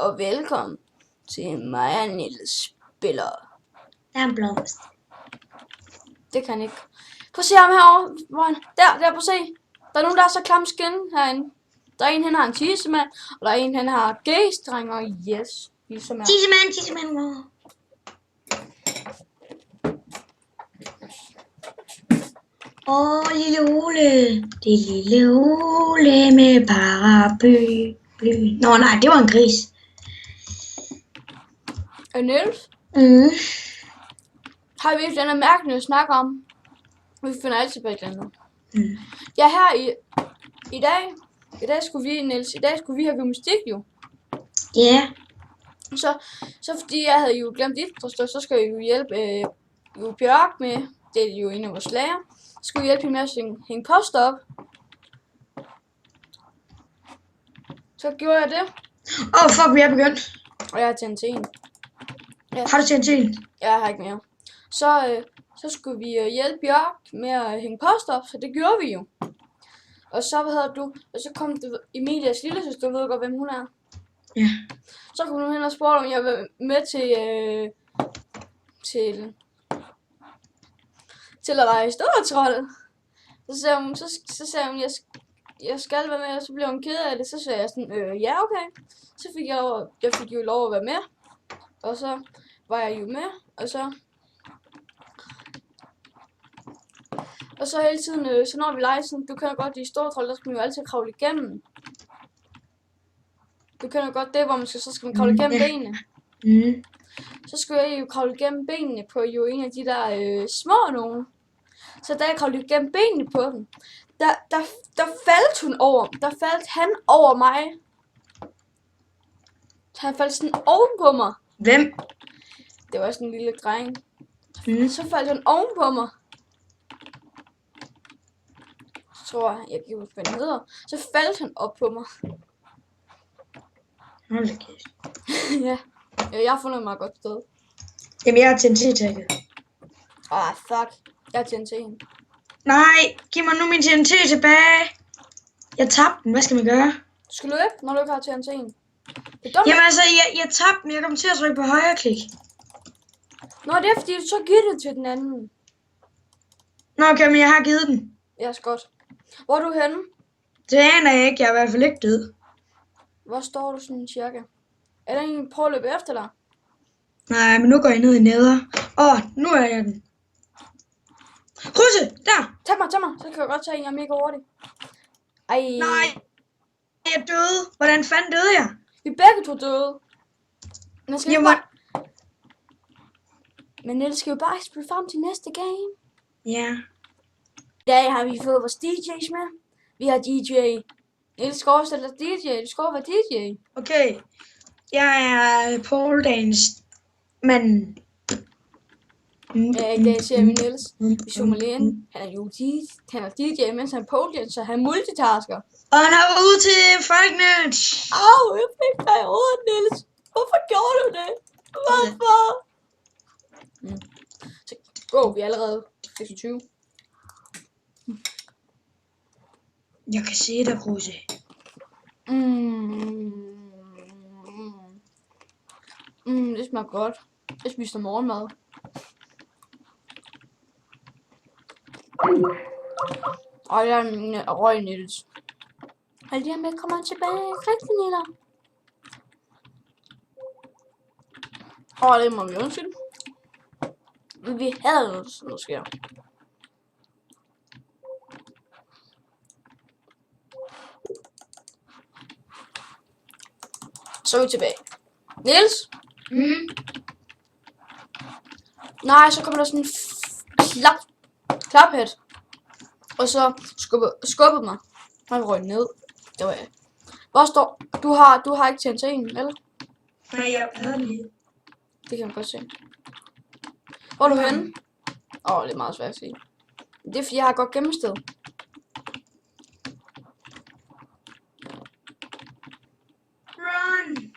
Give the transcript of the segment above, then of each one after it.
og velkommen til mig og Niels spiller. Der er en blomst. Det kan han ikke. Prøv at se ham herovre. Hvor han? Der, prøv at se. Der er nogen, der er så klam skin herinde. Der er en, han har en tissemand, og der er en, han har g-streng, og yes. Ligesom er. Tissemand, wow. Lille Ole. Det er lille Ole med paraply. Nå nej, det var en gris. Niels? Har vi et eller andet mærkeligt at snakke om? Vi finder altid på et eller andet. Ja, her i dag skulle vi, Niels, have gymnastik jo. Ja. Yeah. Så fordi jeg havde jo glemt idrætsstøj, så skal jeg jo hjælpe Bjørk med, det er jo en af vores lærer, så skulle vi hjælpe hende med at hænge post op. Så gjorde jeg det. Fuck, vi er begyndt. Og jeg har tændt til en. Ja. Har du tændt til en? Jeg har ikke mere. Så skulle vi hjælpe Bjørk med at hænge post op, så det gjorde vi jo. Og så, og så kom det Emilias lillesøster, du ved godt, hvem hun er. Ja. Så kom hun hen og spurgte, om jeg var med til at lege Stortrollet. Så sagde hun, jeg skal være med, og så blev hun ked af det. Så sagde jeg sådan, ja okay. Så fik jeg fik jo lov at være med. Og så var jeg jo med, og så hele tiden, så når vi leger sådan, du kender godt de store trold, der skal man jo altid kravle igennem. Du kender godt det, hvor så skal man kravle igennem benene. Så skulle jeg jo kravle igennem benene på jo en af de der små nogen. Så da jeg kravlede igennem benene på dem, der faldt han over mig. Han faldt sådan oven på mig. Hvem? Det var sådan en lille dreng. Så faldt han oven på mig. Så tror jeg kan huske, hvad han hedder. Så faldt han op på mig. Hold da kæft. Ja, jeg har fundet mig godt sted. Jamen, jeg har TNT-tagget. Fuck. Jeg har TNT'en. Nej, giv mig nu min TNT tilbage. Jeg tabte den. Hvad skal man gøre? Du skal løbe, når du ikke har TNT'en. Jamen altså, jeg tabte den. Jeg kom til at trykke på højre klik. Nå, det er fordi, du så giver det til den anden. Nå, okay, men jeg har givet den. Ja, så godt. Hvor er du henne? Det aner jeg ikke. Jeg er i hvert fald ikke død. Hvor står du sådan cirka? Er der en prøv at løbe efter dig? Nej, men nu går jeg ned i neder. Nu er jeg den. Krydse! Der! Tag mig. Så kan jeg godt tage en, jeg er mega hurtig. Ej. Nej. Jeg døde. Hvordan fanden døde jeg? Vi begge to døde. Men Niels skal jo bare spille frem til næste game. Ja. I dag har vi fået vores DJ's med. Vi har DJ. Niels skal også være DJ. Du skal også være DJ. Okay. Jeg er pole dance. Men... Ja, i dag ser vi Niels. Vi zoomer lige ind. Han er DJ, mens han pole dancer, så han multitasker. Og han har været ude til Folkenet. Jeg fik dig i hovedet, Niels. Hvorfor gjorde du det? Hvorfor? Så gå, vi er allerede 26. Jeg kan se dig, Kruse. Det smager godt. Jeg spiser morgenmad. Og jeg er røg Niels. Og lige med kommer tilbage rigtig Niels. Det må vi undskylde. Vi havde noget, sådan noget sker. Så er vi tilbage. Niels? Nej, så kommer der sådan en klaphat. Og så skubbede mig. Han røg ned. Det var jeg. Hvor står... Du har ikke tændt en, eller? Nej, jeg havde lige. Det kan man godt se. Hvor er du henne? Det er meget svært at sige. Det er fordi, jeg har godt gemmested. Run!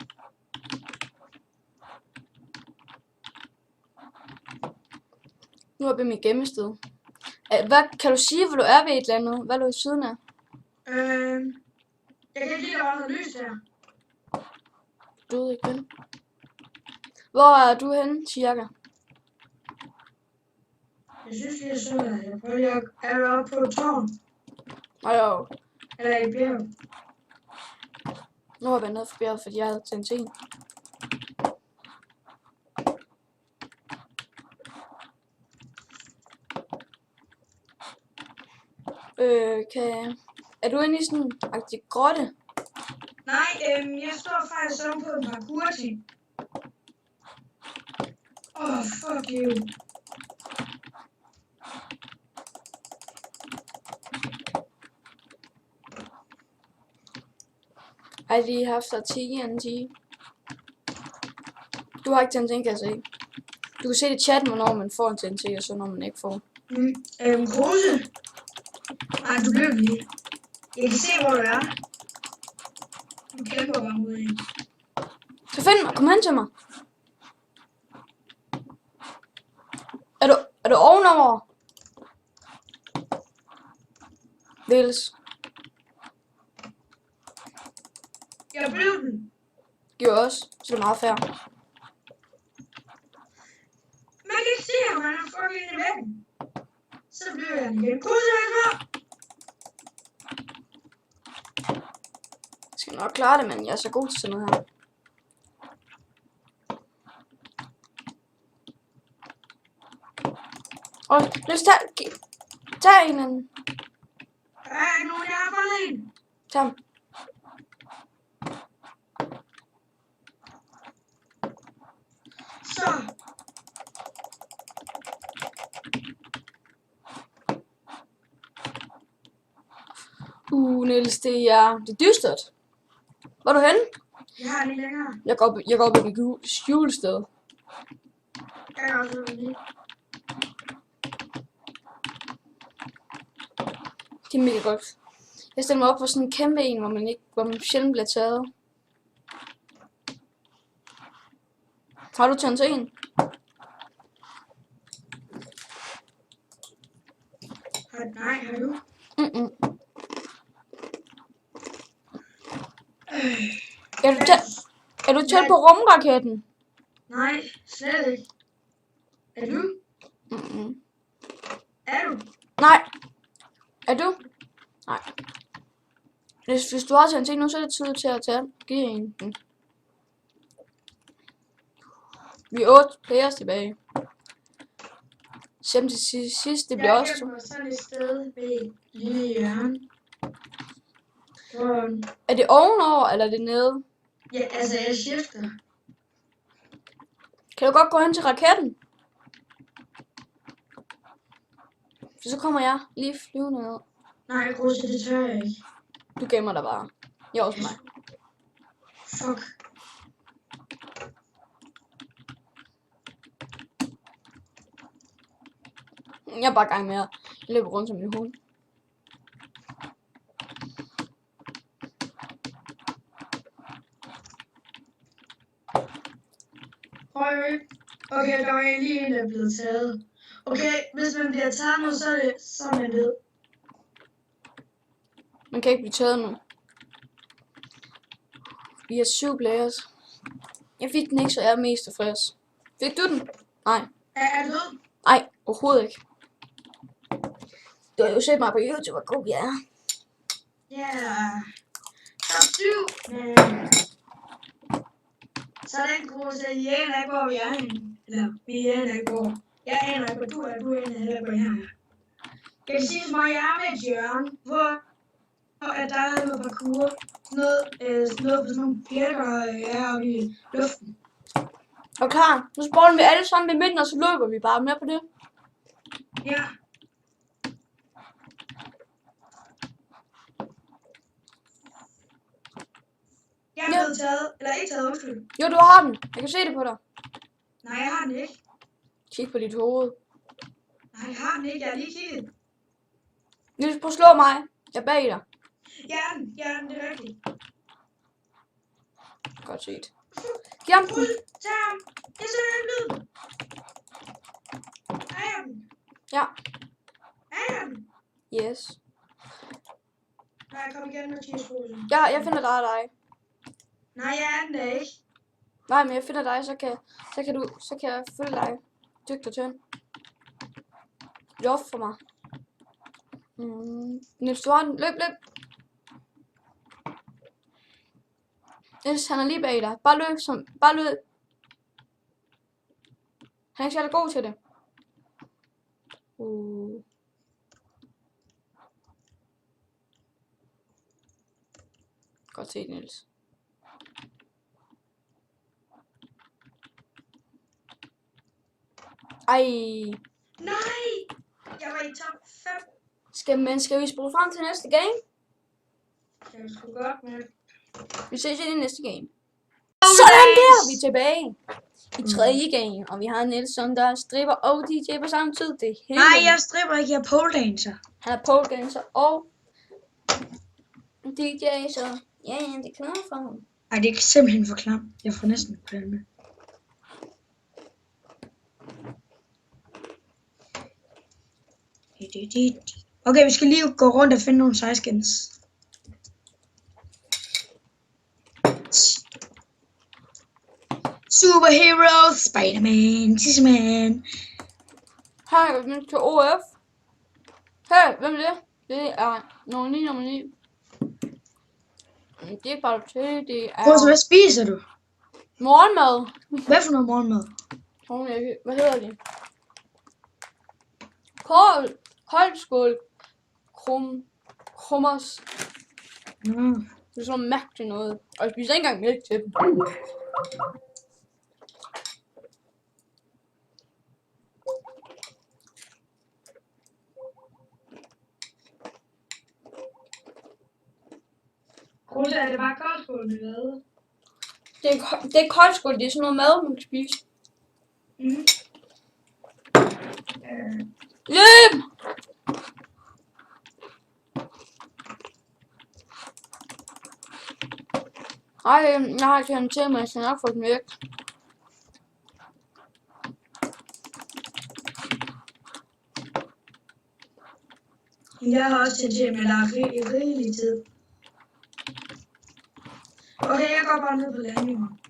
Nu er jeg ved mit gemmested. Hvad kan du sige, hvor du er ved et eller andet? Hvad er du i siden af? Jeg kan ikke lide, at der er noget lys her. døde igen. Hvor er du henne, cirka? Jeg synes, vi er sådan, jeg prøver lige at... Er du oppe på et tårn? Hallo. Eller i bjerg? Nu har jeg været nede for bjerget, fordi jeg havde tændt en. Er du inde i sådan en agtig grotte? Nej, jeg står faktisk oppe på en parkour-ting. Fuck you. Har lige haft så 10. Du har ikke tændt en, kan jeg se. Du kan se det i chatten, hvornår man får en TNT, og så når man ikke får. Kruse? Nej, du blev lige. Jeg kan se, hvor du er. Du kæmper bare mod en. Så find mig, kom hen til mig. Er du ovenover? Vils. Jeg blev den. Gjorde også, så det er meget fair. Man kan ikke se ham, han er fucking i væggen. Så blev jeg den igen. Kruse, han var. Jeg skal nok klare det, men jeg er så god til sådan noget her. Og lad os tage en anden. Der er ikke nogen, jeg har fundet en. Tag ham. Så. Niels, det er dystert. Hvor er du henne? Jeg har den ikke længere. Jeg går op i det skjulested. Jeg er også lige. Det er mega godt. Jeg stiller mig op på sådan en kæmpe en, hvor man sjældent bliver taget. Har du tændt en? Nej, har du? Er du tæt på rumraketten? Nej, slet ikke. Er du? Er du? Nej. Er du? Nej. Hvis du har tændt en nu, så er det tid til at give en. Vi er 8 players tilbage. Selvom til sidst, det bliver også to. Jeg gemmer sådan et sted ved lille hjørne. Er det ovenover, eller er det nede? Ja, altså jeg skifter. Kan du godt gå hen til raketten? For så kommer jeg lige flyvende ned. Nej, Grose, det tør jeg ikke. Du gemmer dig bare. Jeg er også mig. Fuck. Jeg er bare i gang med at løbe rundt som en hund. Okay, der var lige en, der er blevet taget. Okay, hvis man bliver taget nu, så er man død. Man kan ikke blive taget nu. Vi er 7 players. Jeg fik den ikke, så jeg er mest tilfreds. Fik du den? Nej. Er du død? Nej, overhovedet ikke. Du har jo set mig på YouTube, hvor god jeg er. Ja. Top 7. Sådan, Grose, I aner ikke, hvor vi er henne. Eller, vi aner ikke, hvor. Jeg aner ikke, hvor du er. Du aner heller ikke, hvor jeg er. Jeg kan sige, at jeg er med et hjørne, hvor at der er noget parkour. Noget på sådan nogle pjækker heroppe i luften. Og klar, nu spawner vi alle sammen i midten, og så løber vi bare med på det. Ja. Jeg er blevet taget, eller ikke taget, undskyld. Jo, du har den. Jeg kan se det på dig. Nej, jeg har den ikke. Kig på dit hoved. Nej, jeg har den ikke. Jeg har lige kigget. Niels, prøv at slå mig. Jeg er bag dig. Jeg er den, det er rigtigt. Godt set. Giv ham den. Tag ham. Jeg sætter en lyd. Er jeg den? Ja. Er jeg den? Yes. Nej, kom igen med 10 skole. Ja, jeg finder dig. Nej, jeg er den da ikke. Nej, men jeg finder dig, så kan jeg følge dig. Dygt og tynd. Løb for mig. Niels, du har den. Løb. Niels, han er lige bag dig. Bare løb. Han er ikke særlig god til det. Godt set, Niels. Ej. Nej! Jeg var i top 5. Skal vi spole frem til næste game? Det er sgu godt, men... Vi ses i næste game. Sådan der, vi er tilbage. I tredje game, og vi har Nielsen, der stripper og DJ på samme tid. Det hele. Nej, jeg stripper ikke, jeg er pole dancer. Han er pole dancer og DJ, så ja, det klarer for ham. Ej, det er simpelthen for klam. Jeg får næsten på den med. Okay, vi skal lige gå rundt og finde nogle sejskins. Superhero, Spider-Man, Tisman. Her er vi til OF. Hey, hvem er det? Det er nummer 9. Det er ikke bare til, det er... Hvad spiser du? Morgenmad. Hvad for noget morgenmad? Hvad hedder det? Koldskål. Krummers. Det er sådan noget mærkeligt noget. Og jeg spiser ikke engang mælk til dem. Rosa, er det bare koldskål, vi lavede? Det er koldskål, det er sådan noget mad, man kan spise. Løb! Ej, jeg har ikke han til mig, jeg skal nok få den væk. Jeg har også til mig, der er rigelig tid. Okay, jeg går bare ned på landingen.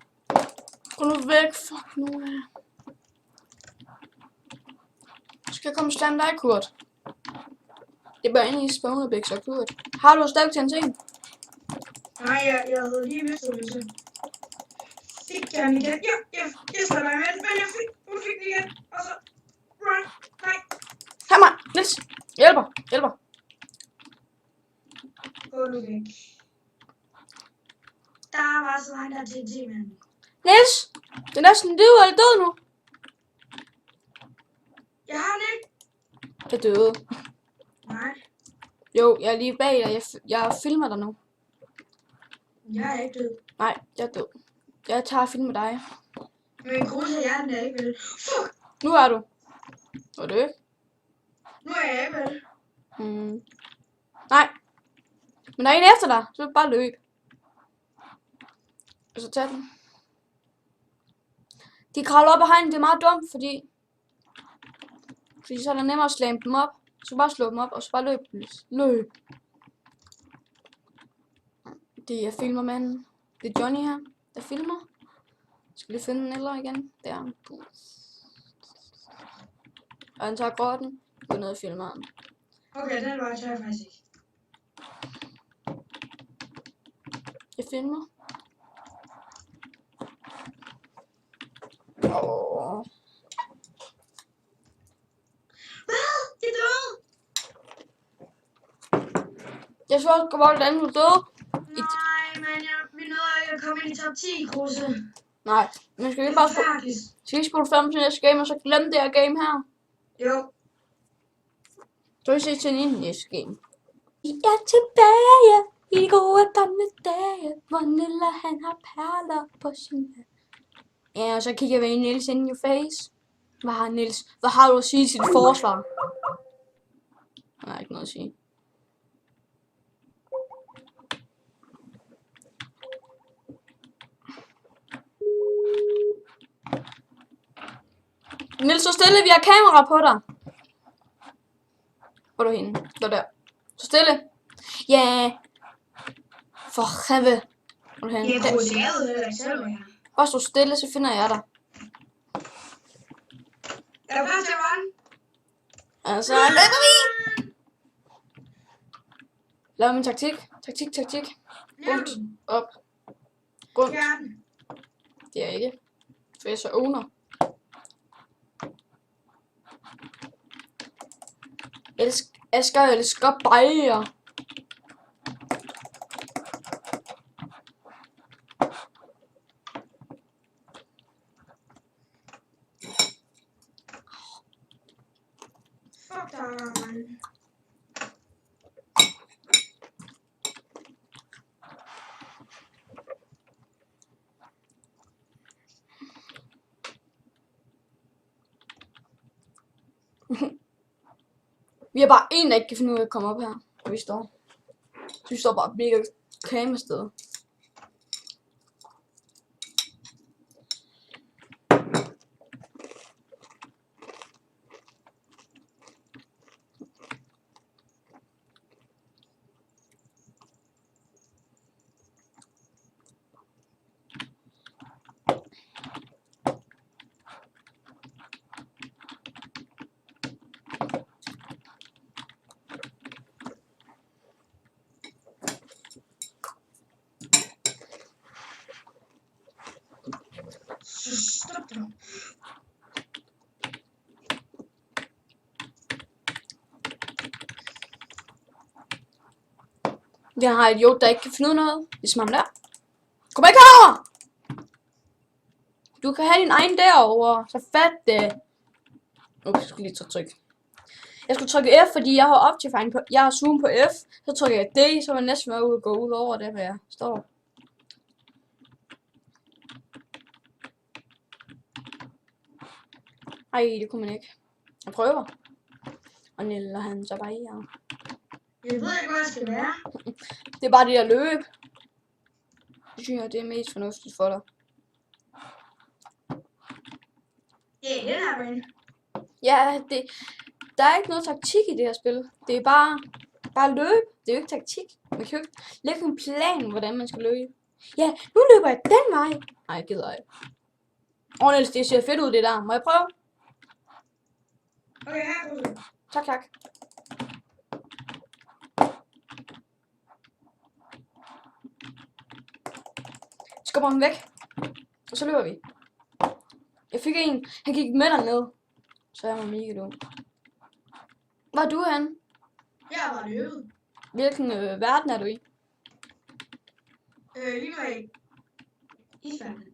Gå nu væk, fuck nu af. Skal jeg komme og slamme dig, Kurt? Det er bare inde i spawnerbæk, så Kurt. Har du stadig til en ting? Nej, jeg havde lige mistet det så. Fik jeg den igen? Ja, jeg slår dig med, men jeg fik den igen. Og så... Run! Nej! Hammer! Niels! Hjælper! Gå nu væk. Der var så mange der til mand. Niels! Det er næsten liv eller død nu. Jeg har den ikke. Jeg døde. Nej, Jo, jeg er lige bag dig. Jeg filmer dig nu. jeg er ikke død. Nej, jeg er død. Jeg tager og filmer dig. Men grund til hjernen er ikke vel. Fuck! Nu er du. Er du ikke? Nu er jeg ikke vel. Nej. Men der er en efter dig, så er det bare løb. Og så tag den. De kravler op af hegnen, det er meget dumt, fordi så er det nemmere at slæme dem op. Så bare slå dem op, og så bare løb. Det er filmermanden. Det er Johnny her, der filmer. Skal lige finde den eller igen? Der. Og han tager korten. Gå ned og filmer ham. Okay, den var jeg faktisk ikke. Jeg filmer. Hvad? Jeg døde! Jeg så også gå bort, hvordan du døde. Nej, men vi nåede ikke at komme ind i top 10, Kruse. Nej, men skal vi bare spole frem til næste game, og så glemme det her game her? Jo. Så vi ses til en næste game. I er tilbage i de gode gamle dage, hvor Nilla han har perler på sin hals. Ja, og så kigger vi i Niels in your face. Hvad har du at sige til dit forsvar? Han har ikke noget at sige. Niels, så stille, vi har kamera på dig. Hvor er du henne? Stå der. Så stille. Ja. Yeah. For helvede. Hvor er du henne? Jeg er Kruse, jeg ved det selv, hvad jeg Bare stå stille, så finder jeg dig. Er du klar til at run? Altså, løber vi! Lav min taktik. Taktik. Rundt. Op. Rundt. Fjern. Det er jeg ikke. For jeg er så owner. Jeg elsker bajer. Fuck dig, man. Vi har bare en, der ikke kan finde ud af at komme op her. Og vi står bare mega kame afsted. Stop dig. Jeg har et idiot, der ikke kan finde ud af noget. Ligesom ham der. Kom ikke herover! Du kan have din egen derovre. Så fat det. Jeg skal lige trykke. Jeg skulle trykke F, fordi jeg har Optifine på. Jeg har zoom på F. Så trykker jeg D, så var jeg næsten ved at gå ud over det, hvad jeg står. Ej, det kunne man ikke. Jeg prøver. Og Nilla han så bare her. Jeg ved ikke, hvad det skal være. Det er bare det der løb. Det synes jeg, det er mest fornuftigt for dig. Ja, det er der, Ja, der er ikke noget taktik i det her spil. Det er bare løb. Det er jo ikke taktik. Man kan jo ikke lægge en plan, hvordan man skal løbe. Ja, nu løber jeg den vej. Nej, jeg gider ikke. Niels, det ser fedt ud det der. Må jeg prøve? Okay, her er det. Tak. Skubber ham væk. Og så løber vi. Jeg fik en. Han gik med derned. Så jeg var mega dum. Hvor er du henne? Jeg var løbet. Hvilken verden er du i? Lige nu i isværden.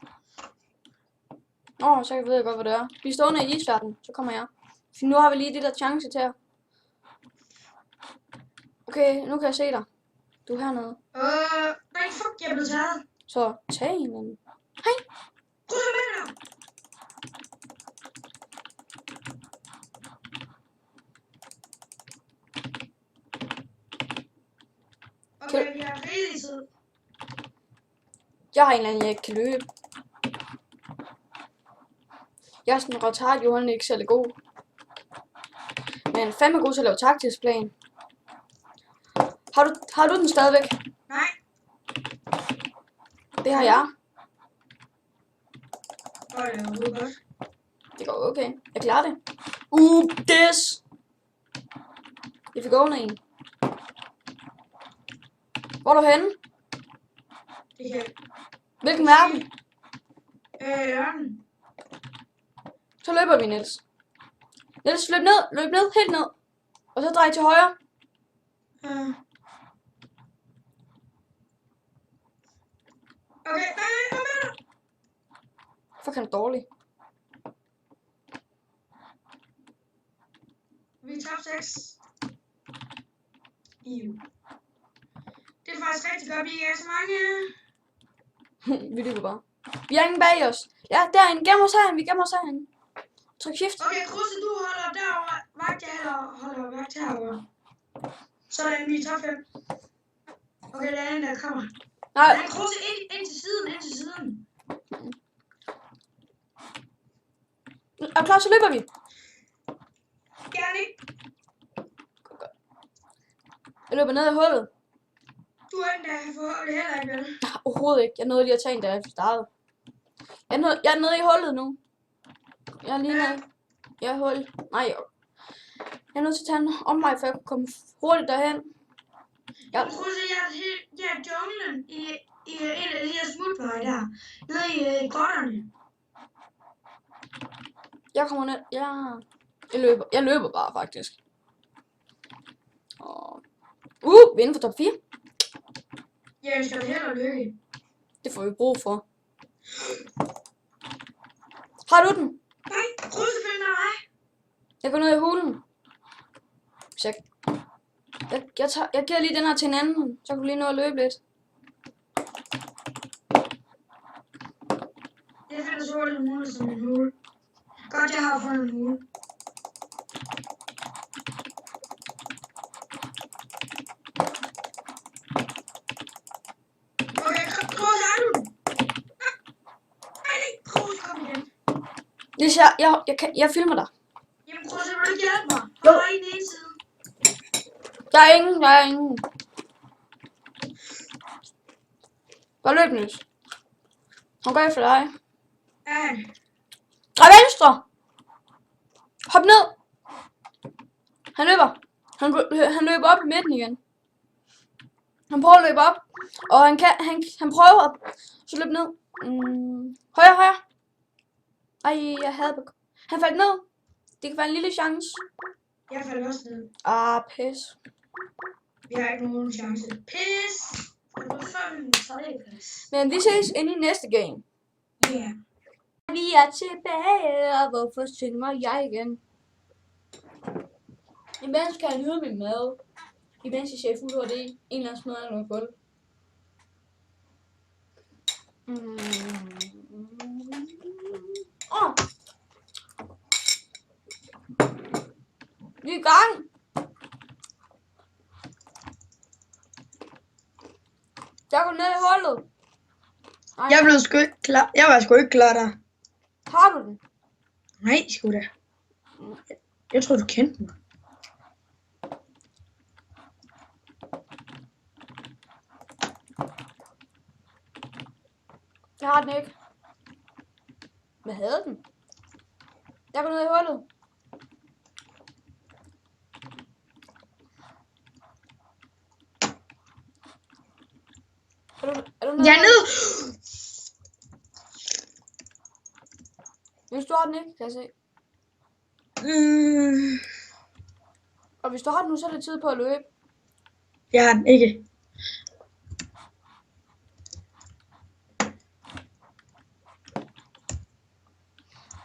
Så ved jeg godt, hvad det er. Vi står under i isverden, så kommer jeg. For nu har vi lige det der chance til. Okay, nu kan jeg se dig. Du er hernede. Nej, fuck, jeg blev taget. Så tag en. Hej. Prøv at med dig. Okay, jeg er rigtig sød. Jeg har en eller anden, jeg ikke kan løbe. Jeg er sådan en retard, jo han er ikke særlig god. Men han er fandme god til at lave taktisk plan. Har du den stadigvæk? Nej. Det har jeg. Det var godt. Det går okay. Jeg klarer det. Des! Jeg fik under en. Hvor er du henne? Det kan. Hvilken verden? Ørnen. Så løber vi, Niels. Niels, løb ned, helt ned. Og så drej til højre. Okay, kom med. Fuck, han er dårlig. Vi er top 6. Det er faktisk rigtig godt, vi ikke er så mange. Vi løber bare. Vi har ingen bag os. Ja, derinde. Gem os herinde. Vi gemmer os herinde. Tryk shift. Okay, Kruse, du holder derovre. Vagt, jeg holder vagt herovre. Sådan, vi er top 5. Okay, der er en, der kommer. Nej. Nej, Kruse, ind til siden. Er du klar, så løber vi. Gerne ikke. Jeg løber ned i hullet. Du er den, der får det heller ikke, vel? Overhovedet ikke. Jeg nåede lige at tage en, da jeg startede. Jeg er nede i hullet nu. Jeg er lige nede. Jeg er hul. Nej, jeg er nødt til at tage en omvej, for jeg kan komme hurtigt derhen. Jeg tror, jeg er junglen i en af de her smutveje der. Nede i grotterne. Jeg kommer ned. Jeg løber bare, faktisk. Og... vi er inden for top 4. Ja, jeg skal hellere lykke. Det får vi brug for. Har du den? Nej, krydsefinder mig. Jeg går ned i hulen. Så jeg giver lige den her til en anden, så kan du lige nå at løbe lidt. Jeg finder så hurtigt muligt som en hule. Godt, jeg har fundet en hule. Okay, Troels, har du den? Nej, Troels, kom igen. Hvis jeg filmer dig. Jamen, Troels, vil du ikke hjælpe mig? Jeg har en ene side. Der er ingen. Bare løb nyt. Han går efter dig. Ja. Drej venstre! Hop ned! Han løber. Han løber op i midten igen. Han prøver at løbe op. Og han prøver så løb ned. Højre. Ej, jeg havde... Han faldt ned. Det kan være en lille chance. Jeg faldt også ned. Pis. Vi har ikke nogen chance. Pis! Men vi ses inde i næste game. Ja. Yeah. Vi er tilbage, og hvorfor synger jeg igen? Imens kan jeg nyde min mad. Imens jeg ser fuld HD, en eller anden smad af noget gulv. Vi er i gang! Jeg går ned i hullet. Jeg var sgu ikke klar der. Har du den? Nej, sgu da. Jeg tror du kendte mig. Jeg har den ikke. Hvad havde den? Jeg går ned i hullet. Er du nede? Jeg er nede! Hvis du har den ikke, kan jeg se. Og hvis du har den nu, så er det tid på at løbe. Jeg har den ikke.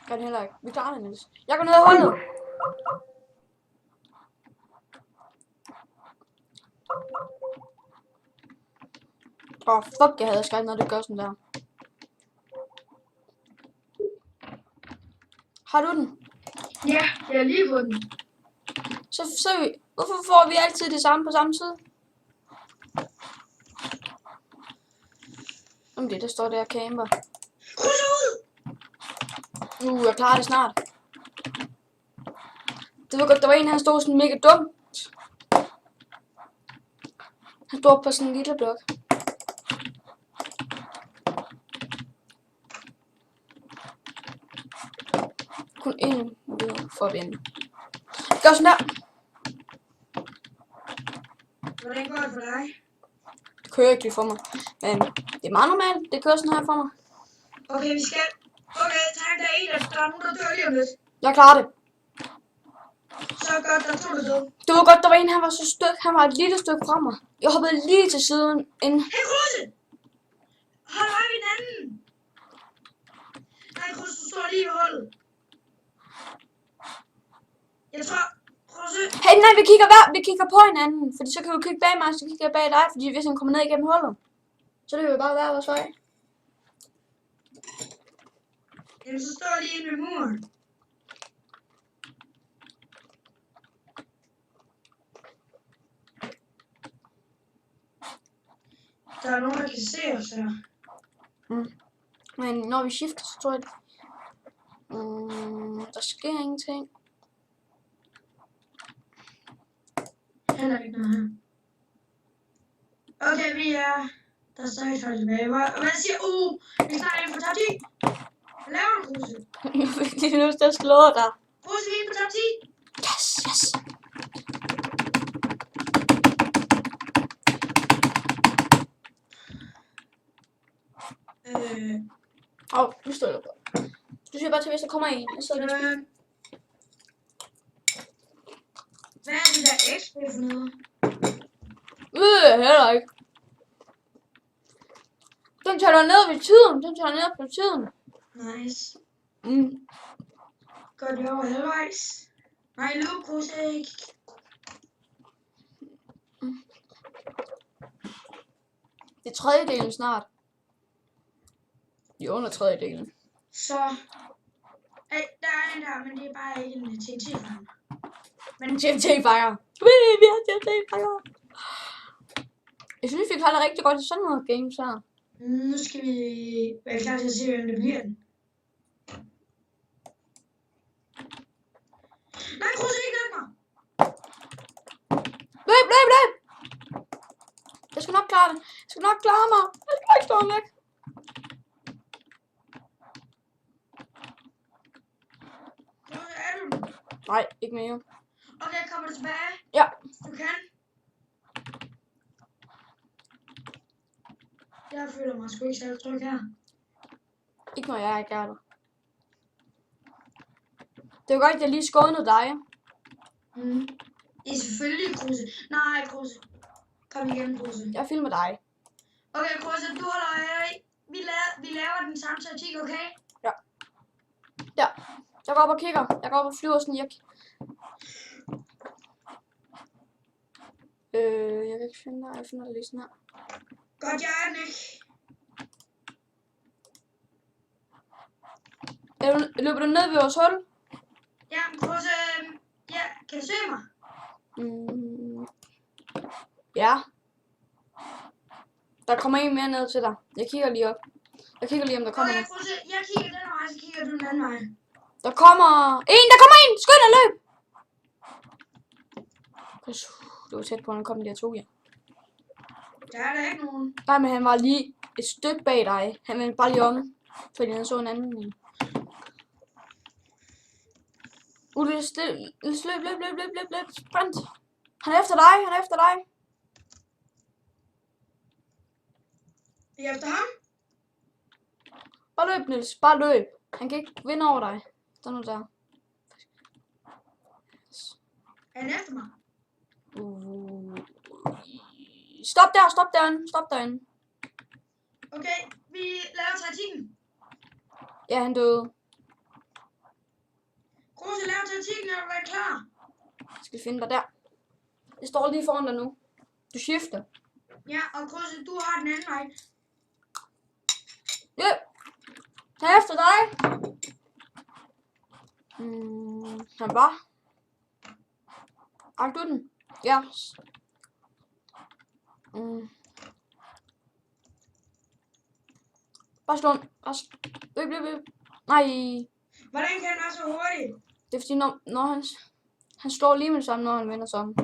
Kan den heller ikke. Vi klarer det, Niels. Jeg går ned i hullet. Fuck, jeg havde skrevet, når det gør sådan der. Har du den? Ja, jeg har lige fået den. Så hvorfor får vi altid det samme på samme tid? Jamen det, der står der camper. Kryds ud! Jeg klarer det snart. Det var godt, der var en, han stod sådan mega dumt. Han stod på sådan en lille blok. Kun én mulighed for at vinde. Det gør sådan der. Hvordan går det for dig? Det kører ikke lige for mig. Men det er meget normalt. Det kører sådan her for mig. Okay, vi skal. Okay, tak, der er en, der er nogen, der dør lige om lidt. Jeg klarer det. Så godt, der tog det så. Det var godt, der var en, han var så styk. Han var et lille stykke fra mig. Jeg hoppede lige til siden inden. Hey, Kruse! Hold øje ved den anden. Nej, Kruse, du står lige i hullet. Jeg tror, Kruse... Hey, nej, vi kigger på hinanden. Fordi så kan du kigge bag mig, så kigger jeg bag dig. Fordi hvis han kommer ned igennem hullet, så det vil jo bare være vores vej. Jamen, så står lige inde ved muren. Der er nogen, der kan se os her. Men når vi skifter, så tror jeg, der sker ingenting. Heller ikke noget her. Okay, vi er... Der er stadig 12 tilbage. Hvad siger... vi er snart inden for top 10. Hvad laver du, Kruse? Jeg fik lige lyst til at slå dig. Kruse, vi er på top 10. Yes, yes. Nu står jeg på. Du siger bare til, hvis der kommer en. Jeg sidder lige. Hvad er det der XP for noget? Heller ikke. Den tæller ned ved tiden. Den tæller ned på tiden. Nice. Mm. Godt, vi er over halvvejs. Nej, løb, Kruse. Det er tredjedelen snart. I under tredjedelen. Så. Der er en der, men det er bare ikke en TNT-farm. Men TNT-fejre. Vi har TNT-fejre. Jeg synes, vi kan rigtig godt i sådan noget games her. Nu skal vi være klar til at se, hvem det bliver. Nej, Kruse, ikke nok mig! Løb! Jeg skal nok klare det. Jeg skal nok klare mig. Jeg skal ikke stå væk. Hvor er du? Nej, ikke mere. Okay, kommer du tilbage? Ja. Du kan. Jeg føler mig sgu ikke særlig tryg her. Ikke når jeg ikke er der. Det var godt, at jeg lige skånede dig. Det er selvfølgelig, Kruse. Nej, Kruse. Kom igen, Kruse. Jeg filmer dig. Okay, Kruse, du holder øje. Vi laver den samme taktik, okay? Ja. Jeg går op og kigger. Jeg går op og flyver sådan, jeg kan ikke finde dig. Jeg finder det lige sådan her. Godt, jeg er den ikke. Løber du ned ved vores hul? Ja, Kruse, ja, kan du se mig? Ja. Der kommer en mere ned til dig. Jeg kigger lige op. Jeg kigger lige, om der kommer Okay, en. Kruse, jeg kigger den vej, så kigger du den anden vej. Der kommer en! Der kommer en! Skynd dig, løb! Det var tæt på, at han kom de her to, ja. Der er der ikke nogen. Nej, men han var lige et stykke bag dig. Han vendte bare lige om, fordi han så en anden en. Løb, sprint. Han er efter dig, Vi er efter ham. Bare løb, Niels, bare løb. Han kan ikke vinde over dig. Der er noget der. Er han efter mig? Stop derinde. Okay, vi laver taktikken. Ja, han døde. Kruse, lav taktikken, når du er klar. Jeg skal finde dig der. Jeg står lige foran dig nu. Du skifter. Ja, og Kruse, du har den anden vej. Løb! Han er efter dig! Han var. Har du den? Ja. Bare slå den. Løb. Nej. Hvordan kan han være så hurtig? Det er fordi, når han står lige med det samme, når han vender sig om.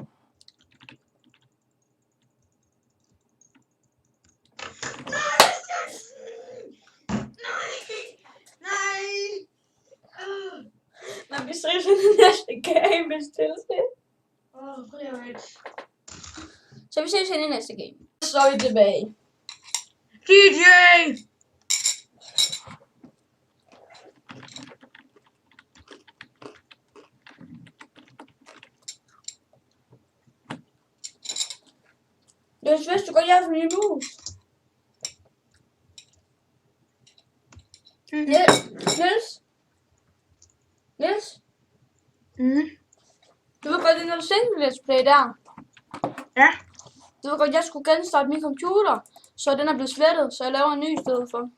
Vi ses i den næste game, hvis det er det. Så vi ses i den næste game. Så er vi tilbage. DJ! Det er vidste du godt, jeg er for min mus. Niels? Du ved godt, det er single let's play der. Ja. Du ved godt, jeg skulle genstarte min computer, så den er blevet slettet, så jeg laver en ny i stedet for.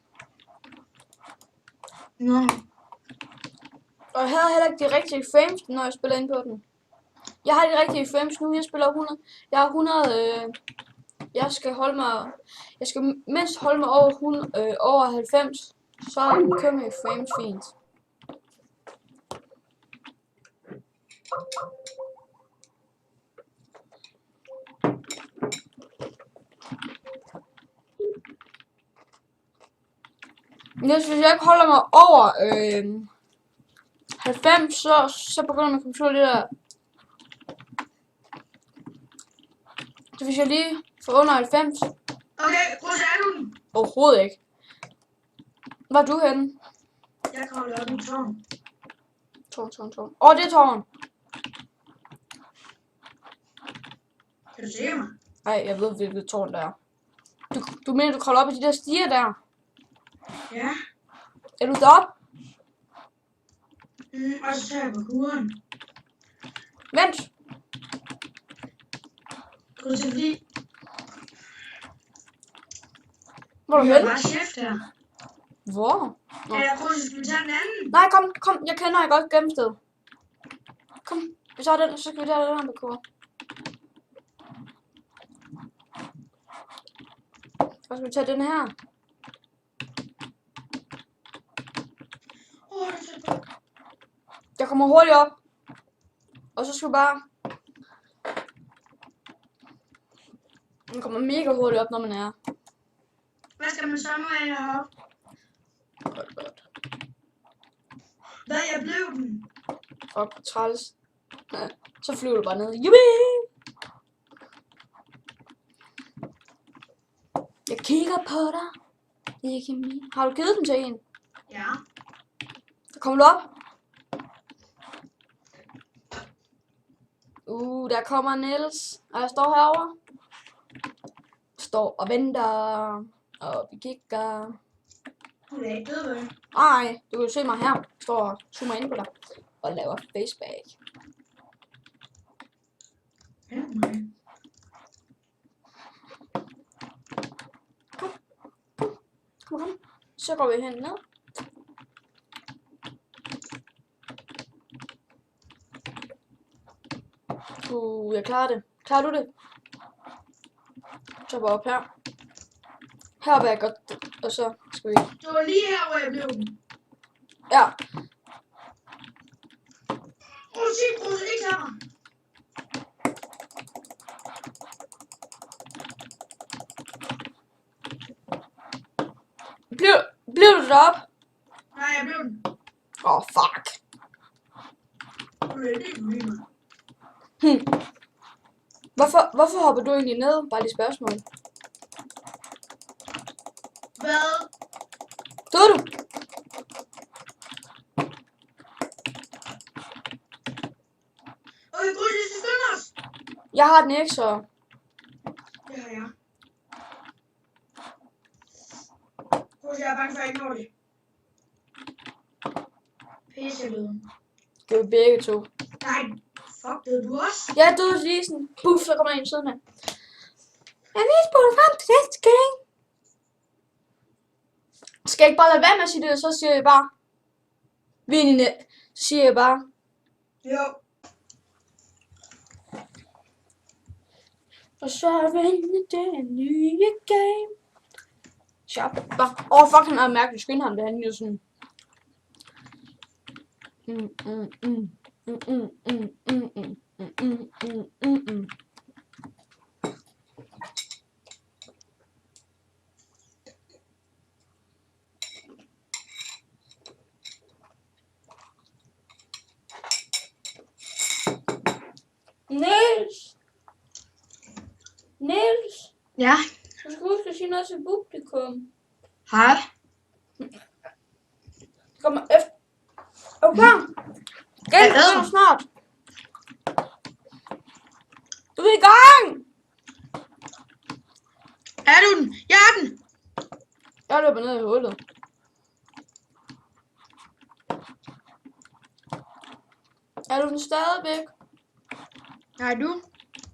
Nå. Og jeg havde heller ikke de rigtige frames, når jeg spiller ind på den. Jeg har de rigtige frames nu, jeg spiller 100. Jeg har 100, jeg skal mindst holde mig over 90, så kører mit frames fint. Hvis jeg ikke holder mig over 90, så begynder min computer lidt at... Så hvis jeg lige får under 90... Okay, hvor er du den? Overhovedet ikke. Hvor er du henne? Jeg kravler op i tårn. Tårn. Åh, det er tårn. Kan du se mig? Ej, jeg ved, hvilket tårn der er. Du mener, du kravler op i de der stiger der? Ja. Er du deroppe? Og så tager jeg på kuren. Vent. Kan du se, fordi... Hvor er du Vi har henne? bare chef her. Hvor? Nå. Ja, jeg tror, vi skal tage den anden. Nej, kom. Jeg kender et godt gemmested. Kom, vi tager den, så skal vi tage den her på kur. Så skal vi tage den her. Åh, det er så... Jeg kommer hurtigt op. Og så skal vi bare... Man kommer mega hurtigt op, når man er. Hvad skal man så nu af heroppe? Godt. Hvad, jeg blev den? Fuck, træls. Ja, så flyver du bare ned. Jubi! Jeg kigger på dig. Ikke. Har du givet den til en? Ja. Så kommer du op. Der kommer Niels. Og jeg står herovre. Står og venter. Og vi kigger. Du er ikke død, vel? Ej, du kan jo se mig her. Jeg står og zoomer ind på dig. Og laver facebag. Ja, mig. Kom. Så går vi hen ned. Jeg klarer det. Klarer du det? Så bare op her. Her var jeg godt. Og så skal vi... Det var lige her, hvor jeg blev den. Ja. Prøv ikke tage mig. Blev du deroppe? Nej, jeg blev den. Fuck. Du er ikke med mig. Hvorfor hopper du egentlig ned? Bare lige spørgsmål. Hvad? Døde du? Okay, prøv lige at skynde os. Jeg har den ikke, så... Det har jeg. Prøv at jeg er bange for, at jeg ikke når det. Pisse lyden. Det var begge to. Nej, fuck, det er du også. Jeg døde lige sådan. Puff, så kommer der en siden af. Jeg er lige spurgt frem til næste gang. Skal jeg ikke bare lade være med at sige det, så siger jeg bare... Vindende. Så siger jeg bare... Jo. Og så er vindende det nye game. Shop. Fuck, han er mærkelig skøn ham, det han jo sådan... Niels, Ja. du skal huske at sige noget til publikum. Hej. Kommer efter. Er du klar? Gæld begynder snart. Du er i gang! Er du den? Jeg er den. Jeg løber ned i hullet. Er du den stadigvæk? Nej, du.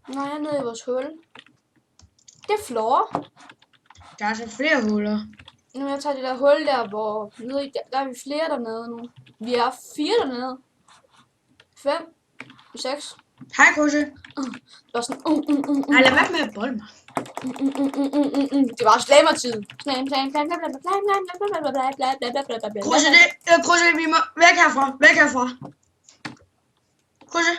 Nej, jeg er nede i vores hul. Det er floor. Der er så flere huller. Nu jeg tager det der hul der, hvor nede i, der er vi flere dernede nu. Vi er 4 dernede. 5. 6. Hej, Kusse. Det var sådan... Nej, lad være med at bolde mig. Det var slammertid. Kusse, Kusse, vi må væk herfra. Væk herfra. Kusse.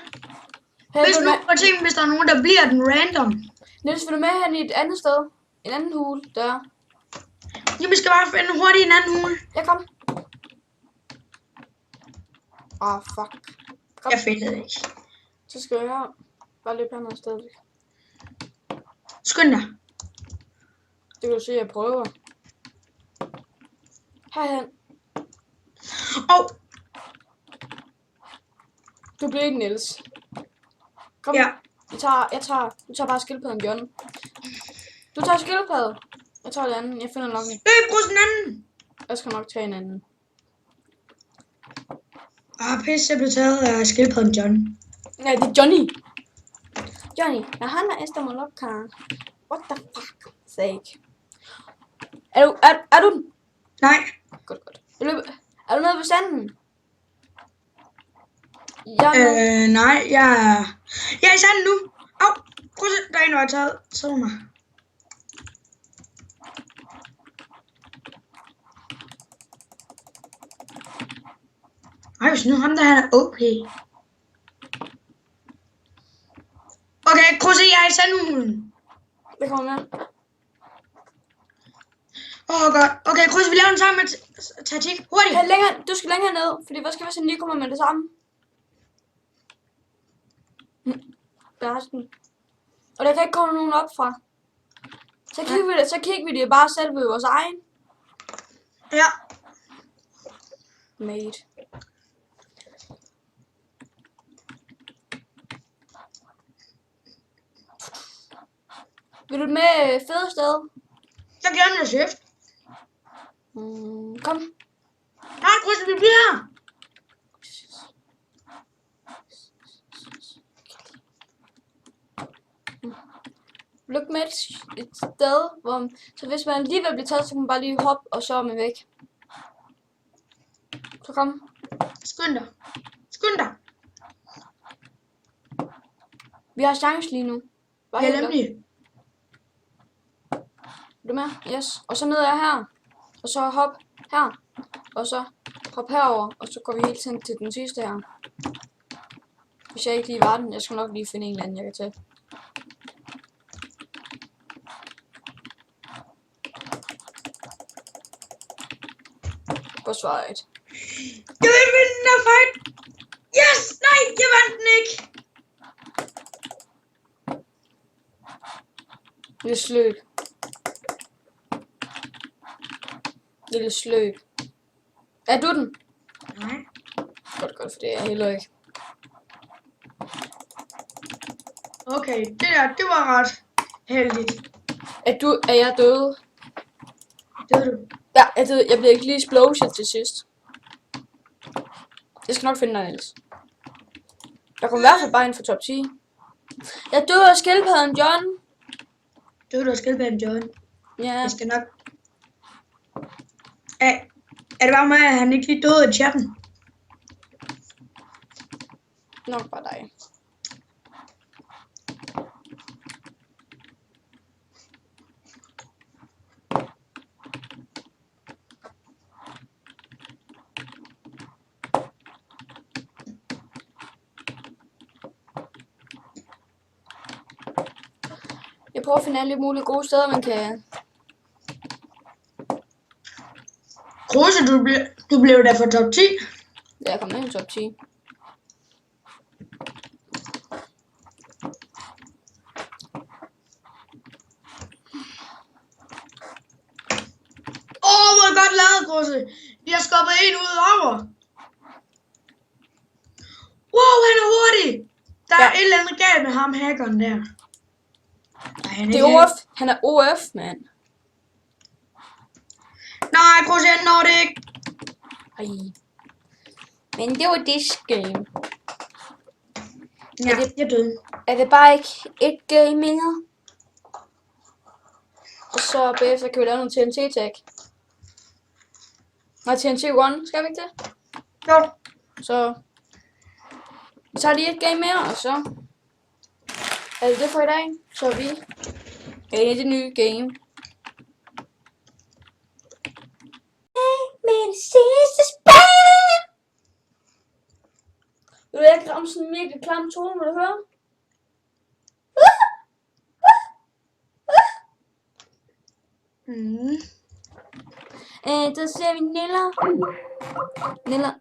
Hvis der er nogen, der bliver den random. Niels, vil du med hen i et andet sted? En anden hule, der. Ja, vi skal bare finde hurtigt en anden hule. Jeg kom. Fuck. Kom. Jeg fik det ikke. Så skal jeg her. Bare løbe hernede stadig. Skynd dig. Det kan du se, jeg prøver. Herhen. Du bliver ikke Niels. Kom. Ja. Du tager bare skildpadden, John. Du tager skildpadden. Jeg tager det andet. Jeg finder nok en. Brug den anden. Jeg skal nok tage en anden. Pisse, jeg blev taget af skildpadden John. Nej, det er Johnny. Johnny, når han er Esther Molokka. What the fuck sake. Er du? Nej. Godt. Er du nede ved sanden? Nej, jeg er i sanden nu. Prøv at se, der er en, der har taget. Så mig. Hvis nu ham der, han er OP. Okay, prøv at se, jeg er i sandhulen. Det kommer med. Godt. Okay, Krus, vi laver den sammen med taktik. Hurtigt. Du skal længere ned, fordi hvad skal vi så lige kommer med det samme? Bærsten. Og der kan ikke komme nogen op fra. Så kigger vi det bare selv ved vores egen. Ja. Mate. Vil du med fede sted? Jeg gør noget shift. Kom. Nej, Krus, vi bliver her. Look med et sted, hvor så hvis man alligevel bliver taget, så kan man bare lige hoppe, og så er man væk. Så kom. Skynd dig. Vi har chance lige nu. Bare Ja, nemlig. Er du med? Yes. Og så ned er her. Og så hop her. Og så hop herover. Og så går vi helt hen til den sidste her. Hvis jeg ikke lige var den, jeg skal nok lige finde en eller anden, jeg kan tage. Godt svaret. Jeg vil vinde den her fight. Yes! Nej, jeg vandt den ikke. Lille sløb. Lille sløb. Er du den? Nej. Godt, for det er jeg heller ikke. Okay, det var ret heldigt. Er jeg død? Det du. Ja, jeg blev ikke lige explosion til sidst. Jeg skal nok finde dig, Niels. Der kommer i hvert fald bare ind for top 10. Jeg døde af skildpadden, John. Du af skildpadden, John. Ja. Jeg skal nok. Er det bare mig, at han ikke lige døde i chatten? Nok bare dig. Jeg prøver at finde alle mulige gode steder, man kan. Kruse, du blev der for top 10. Ja, jeg kom ind i top 10. Hvor godt lavet, Kruse. Vi har skubbet en ud over. Wow, han er hurtig. Der er et eller andet galt med ham, hackeren der. Nej, det er OF. Han er OF, mand. Nej, Kruse, jeg når det ikke. Ej. Men det var this game. Ja, jeg døde. Er det bare ikke et game mere? Og så bagefter kan vi lave nogle TNT-tag. Nej, TNT 1, skal vi ikke det? Jo. Så vi tager lige et game mere, og så er det for i dag. Så er vi i det nye game. Med det sidste spil! Vil du ikke ramme sådan en mega klam tone, vil du høre? Der ser vi Niller. Niller.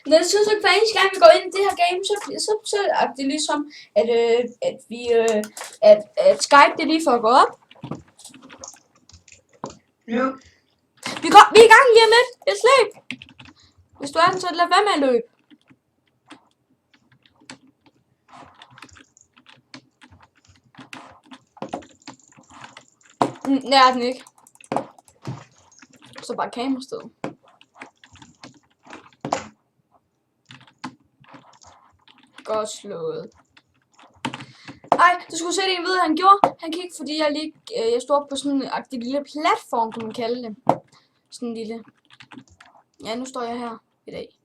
Men jeg synes ikke, hver eneste gang vi går ind i det her game, så er det ligesom, at Skype det lige for at gå op. Jo. Vi er i gang lige om lidt. Det er slæb. Hvis du er den, så lad være med at løbe. Det er den ikke. Så bare kamerasted. Godt slået. Ej, du skulle se det, jeg ved, han gjorde. Han gik, fordi jeg stod på sådan en lille platform, kan man kalde det. Sådan en lille. Ja, nu står jeg her i dag.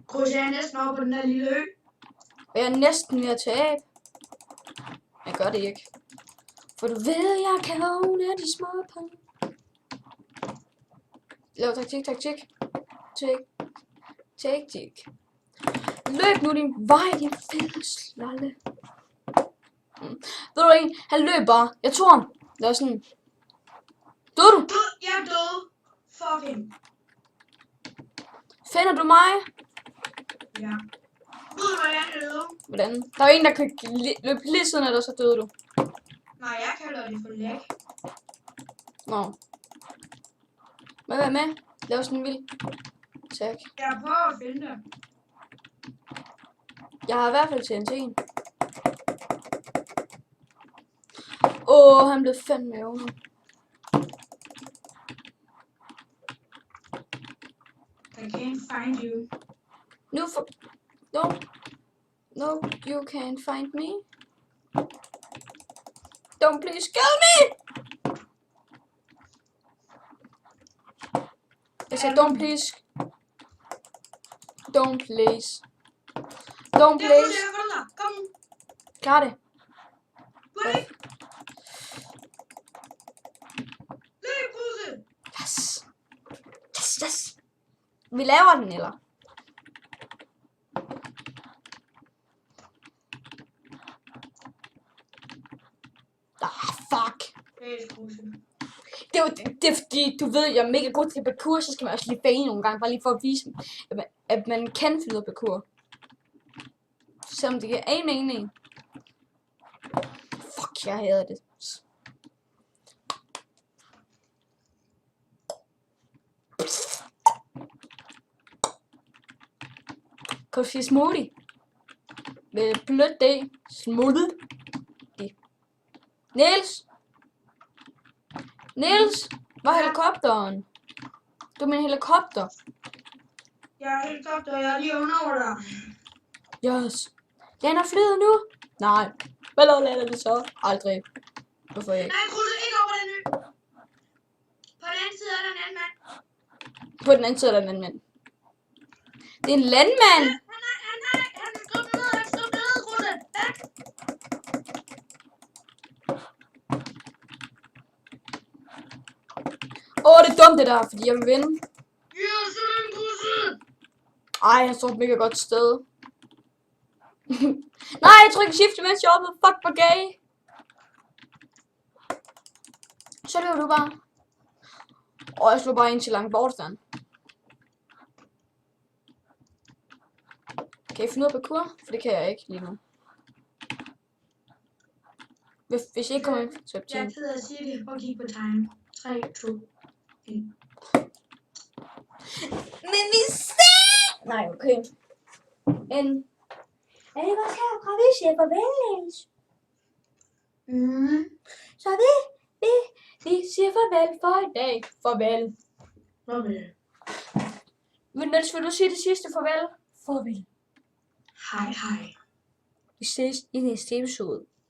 Kryds, jeg er næsten over på den der lille ø. Og jeg er næsten ved at tage. Jeg gør det ikke. For du ved, jeg kan åbne de små penge. Lav taktik. Taktik. Løb nu din vej, din fede slalle. Ved du ikke, han løb bare. Jeg tog ham. Det var sådan. Døde du? Jeg er død. Fucking. Finder du mig? Ja. Ved du, hvad jeg er død? Hvordan? Der var en, der kunne løbe lige siden af dig, så døde du. Nej, jeg kalder det for læk. Nå. Hvad med? Lav sådan en vild. Tak. Jeg prøver at finde det. Jeg har i hvert fald TNT'en. Han blev fandme over. I can't find you. No, you can't find me. Don't please kill me! Jeg sagde, don't please. Don't please. Don't please. Kom. Klar det. Løb, Kruse. Yes. Vi laver den, eller? Fuck. Det er fordi, du ved, jeg er mega god til parkour, så skal man også lige bane nogle gange, bare lige for at vise, at man kan finde ud af parkour. Selvom det giver en mening. Fuck, jeg hader det. Kan du sige smoothie? Med blødt det. Smoothie. Niels! Hvor er helikopteren? Du er min helikopter. Jeg er helikopter, jeg er lige under dig. Yes. Lander flyet nu? Nej. Hvornår lander det så? Aldrig. Hvorfor ikke? Nej, Kruse, ikke over den ø. På den anden side er der en anden mand. På den anden side er der en anden mand. Det er en landmand. Han skubber ned, Kruse. Væk. Det er dumt det der, fordi jeg vil vinde. Ja, så er den Kruse. Ej, jeg står et mega godt sted. Nej, jeg trykker shift, mens jeg er oppe. Fuck, hvor gay. Så løber du bare. Jeg slår bare ind til langt bortstand. Kan I finde ud af parkour? For det kan jeg ikke lige nu. Hvis jeg ikke kommer ind til Jeg er ked af at sige det. Prøv at kigge på time. 3, 2, 1. Men vi ser! Nej, okay. Er det godt herfra, vi siger farvel, Niels? Så vi siger farvel for i dag. Farvel. Niels, vil du sige det sidste farvel? Farvel. Hej. Vi ses i næste episode.